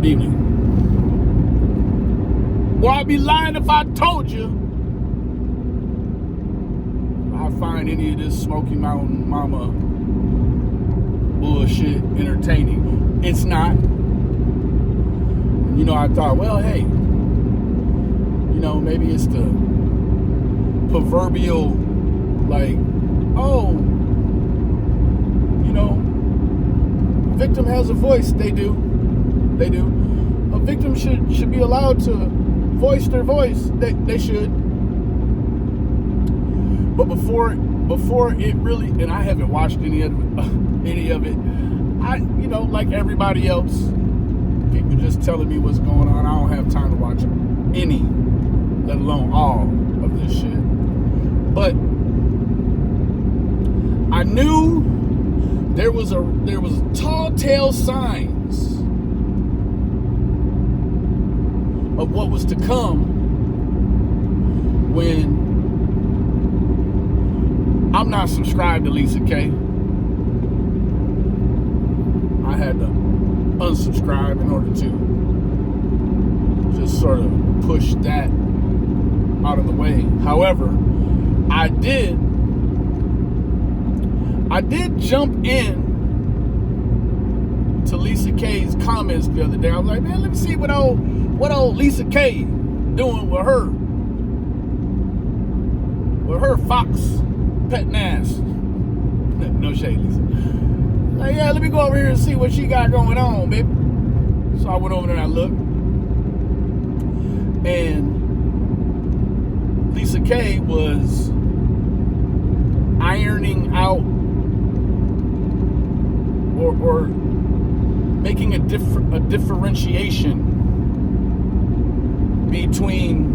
Good evening. Well, I'd be lying if I told you I find any of this Smoky Mountain Mama bullshit entertaining. It's not. You know, I thought, well, hey, you know, maybe it's the proverbial, like, oh, you know, victim has a voice. They do. A victim should be allowed to voice their voice. They should. But before it really, and I haven't watched any of it. I, you know, like everybody else, people just telling me what's going on. I don't have time to watch any, let alone all of this shit. But I knew there was tall tale signs of what was to come when I'm not subscribed to Lisa K. I had to unsubscribe in order to just sort of push that out of the way. However, I did jump in to Lisa K's comments the other day. I was like, man, let me see what old Lisa K doing with her fox petting ass. No shade, Lisa. Like, yeah, let me go over here and see what she got going on, baby. So I went over there and I looked. And Lisa K was ironing out or making a differentiation between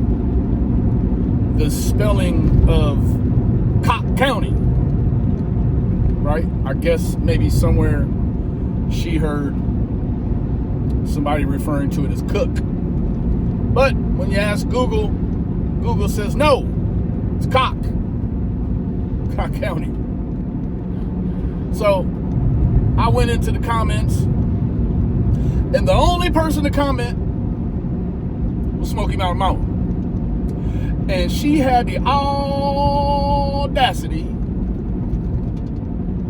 the spelling of Cock County, right? I guess maybe somewhere she heard somebody referring to it as Cook. But when you ask Google, Google says no, it's Cock County. So I went into the comments, and the only person to comment was Smoky Mountain Mama. And she had the audacity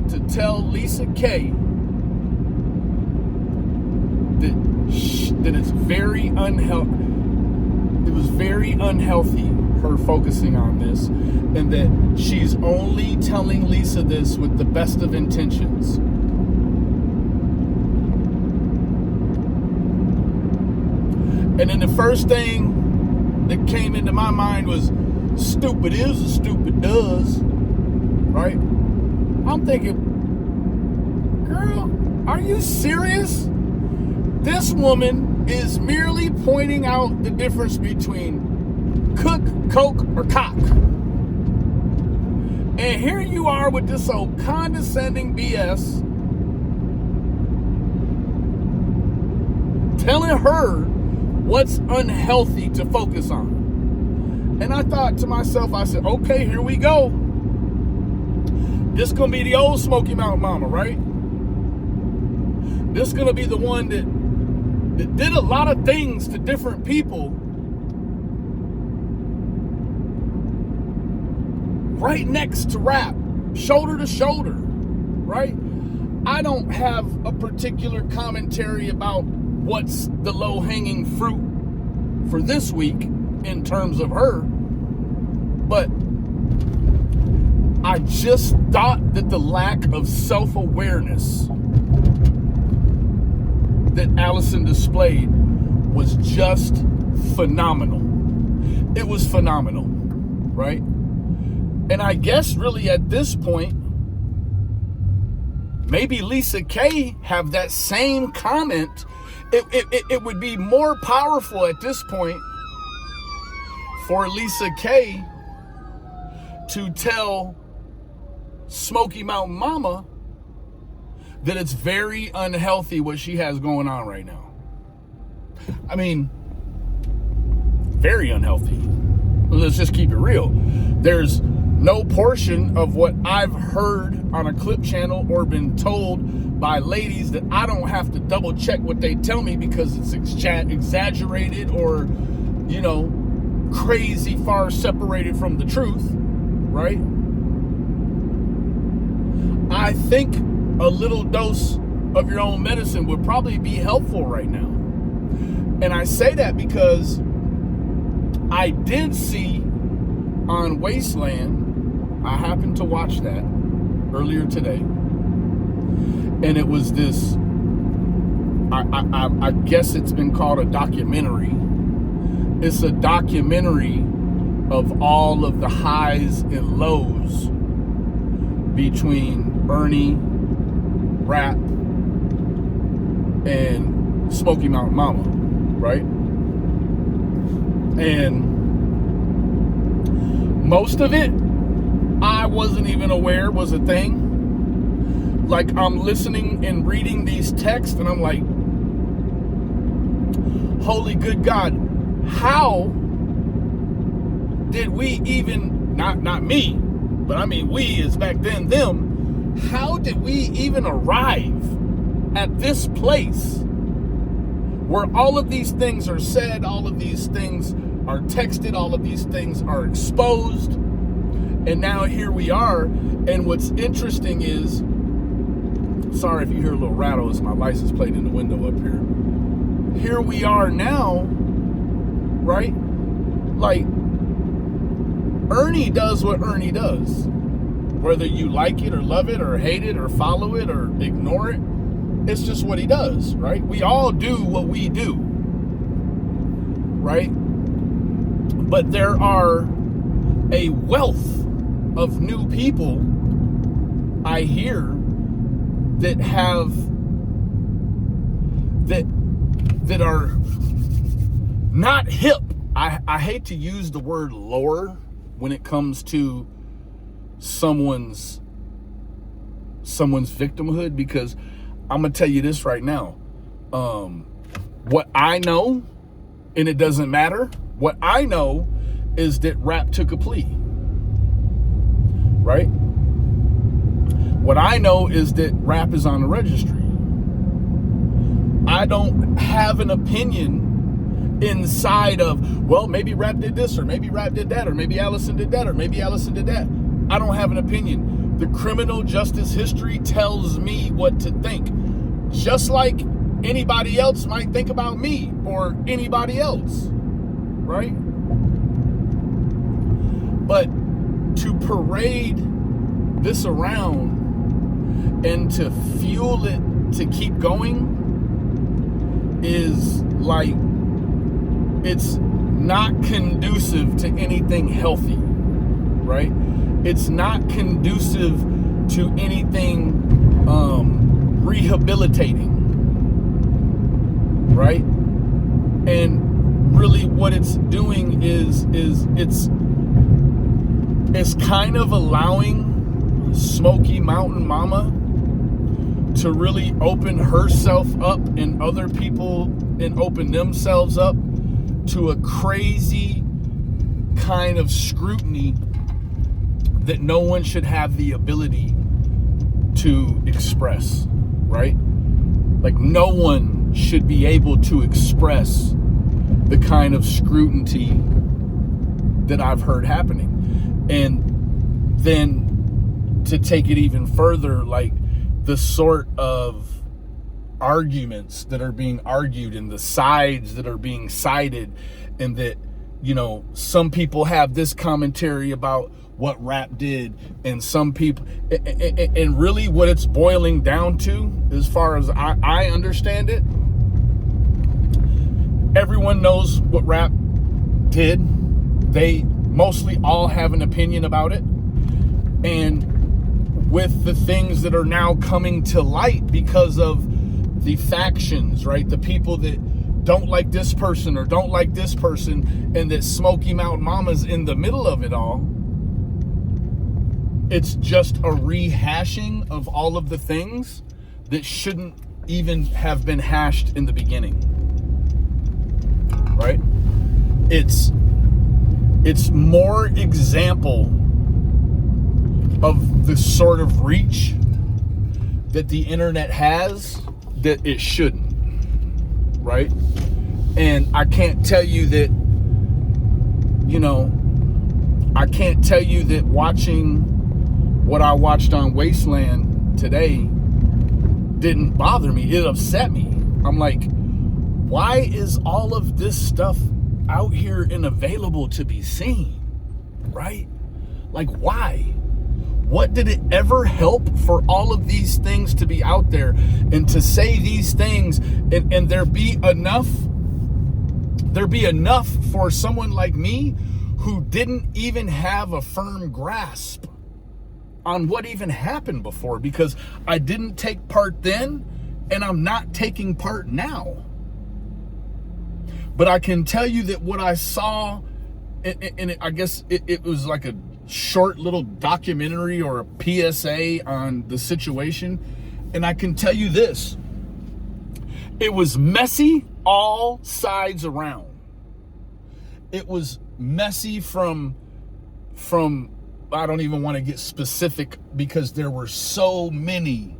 to tell Lisa K that it's very unhealthy. It was very unhealthy, her focusing on this, and that she's only telling Lisa this with the best of intentions. And then the first thing that came into my mind was, stupid is as stupid does, right? I'm thinking, girl, are you serious? This woman is merely pointing out the difference between Cook, Coke, or Cock. And here you are with this old condescending BS, telling her what's unhealthy to focus on. And I thought to myself, I said, okay, here we go. This gonna be the old Smoky Mountain Mama, right? This gonna be the one that did a lot of things to different people right next to rap, shoulder to shoulder, right? I don't have a particular commentary about what's the low-hanging fruit for this week in terms of her, but I just thought that the lack of self-awareness that Allison displayed was just phenomenal. It was phenomenal, right? And I guess really at this point, maybe Lisa K have that same comment. It would be more powerful at this point for Lisa K to tell Smoky Mountain Mama that it's very unhealthy what she has going on right now. I mean, very unhealthy. Let's just keep it real. There's no portion of what I've heard on a clip channel or been told by ladies that I don't have to double check what they tell me because it's exaggerated or, crazy far separated from the truth, right? I think a little dose of your own medicine would probably be helpful right now. And I say that because I did see on Wasteland, I happened to watch that earlier today, and it was this, I guess it's been called a documentary. It's a documentary of all of the highs and lows between Ernie, Rap, and Smoky Mountain Mama, right? And most of it, I wasn't even aware was a thing. Like, I'm listening and reading these texts, and I'm like, holy good God, how did we even, not me, but I mean we as back then, them, how did we even arrive at this place where all of these things are said, all of these things are texted, all of these things are exposed, and now here we are. And what's interesting is, sorry if you hear a little rattle, it's my license plate in the window up here. Here we are now, right? Like, Ernie does what Ernie does. Whether you like it or love it or hate it or follow it or ignore it, it's just what he does, right? We all do what we do, right? But there are a wealth of new people I hear that have that are not hip. I hate to use the word lore when it comes to someone's victimhood, because I'm gonna tell you this right now. What I know, and it doesn't matter, what I know is that Rap took a plea, right? What I know is that Rap is on the registry. I don't have an opinion inside of, well, maybe Rap did this, or maybe Rap did that, or maybe Allison did that, or maybe Allison did that. I don't have an opinion. The criminal justice history tells me what to think, just like anybody else might think about me or anybody else, right? But to parade this around and to fuel it to keep going is like, it's not conducive to anything healthy, right? It's not conducive to anything rehabilitating, right? And really what it's doing is it's kind of allowing Smoky Mountain Mama to really open herself up and other people and open themselves up to a crazy kind of scrutiny that no one should have the ability to express, right? Like, no one should be able to express the kind of scrutiny that I've heard happening. And then to take it even further, like the sort of arguments that are being argued and the sides that are being cited, and that, some people have this commentary about what Rap did, and some people, and really what it's boiling down to, as far as I understand it, everyone knows what Rap did. They mostly all have an opinion about it. And with the things that are now coming to light because of the factions, right? The people that don't like this person or don't like this person, and that Smoky Mountain Mama's in the middle of it all. It's just a rehashing of all of the things that shouldn't even have been hashed in the beginning, right? It's more example of the sort of reach that the internet has, that it shouldn't, right? And I can't tell you that, I can't tell you that watching what I watched on Wasteland today didn't bother me. It upset me. I'm like, why is all of this stuff out here and available to be seen, right? Like, why? What did it ever help for all of these things to be out there and to say these things and there be enough for someone like me who didn't even have a firm grasp on what even happened before, because I didn't take part then and I'm not taking part now. But I can tell you that what I saw, and I guess it was like a short little documentary or a PSA on the situation, and I can tell you this: it was messy all sides around. It was messy from I don't even want to get specific, because there were so many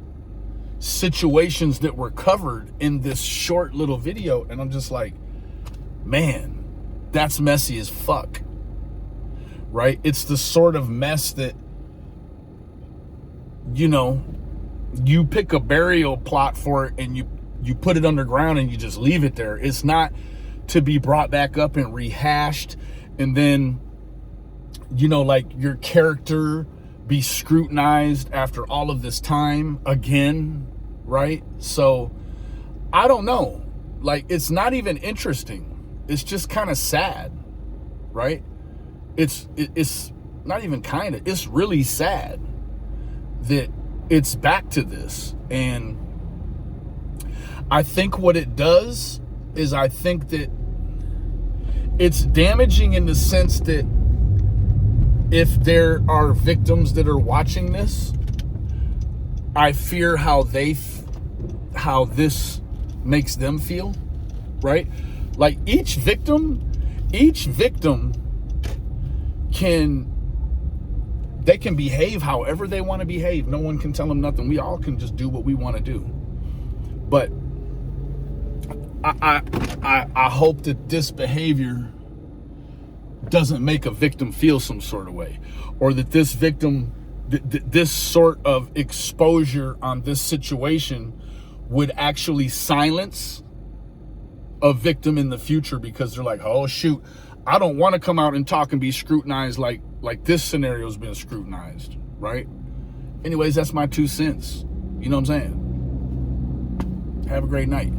situations that were covered in this short little video, and I'm just like, man, that's messy as fuck, right? It's the sort of mess that, you pick a burial plot for it and you put it underground and you just leave it there. It's not to be brought back up and rehashed and then, like your character be scrutinized after all of this time again, right? So I don't know. Like, it's not even interesting. It's just kind of sad, right? It's not even kind of, it's really sad that it's back to this. And I think what it does is, I think that it's damaging in the sense that if there are victims that are watching this, I fear how this makes them feel, right? Like each victim can behave however they want to behave. No one can tell them nothing. We all can just do what we want to do. But I hope that this behavior doesn't make a victim feel some sort of way, or that this victim, this sort of exposure on this situation would actually silence a victim in the future, because they're like, oh shoot, I don't want to come out and talk and be scrutinized like this scenario's been scrutinized, right? Anyways, that's my 2 cents. You know what I'm saying? Have a great night.